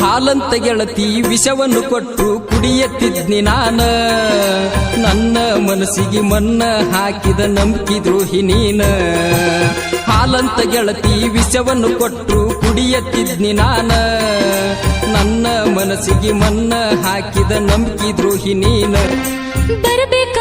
ಹಾಲಂತ ಗೆಳತಿ ವಿಷವನ್ನು ಕೊಟ್ಟು ಕುಡಿಯತ್ತಿದ್ನಿ ನಾನ ನನ್ನ ಮನಸ್ಸಿಗೆ ಮನ್ನ ಹಾಕಿದ ನಂಬಿಕೆ ದ್ರೋಹಿ ನೀನ ಹಾಲಂತ ಗೆಳತಿ ವಿಷವನ್ನು ಕೊಟ್ಟು ಕುಡಿಯತ್ತಿದ್ನಿ ನಾನ ನನ್ನ ಮನಸ್ಸಿಗೆ ಮನ್ನ ಹಾಕಿದ ನಂಬಿಕೆ ದ್ರೋಹಿ ನೀನ ಬರಬೇಕ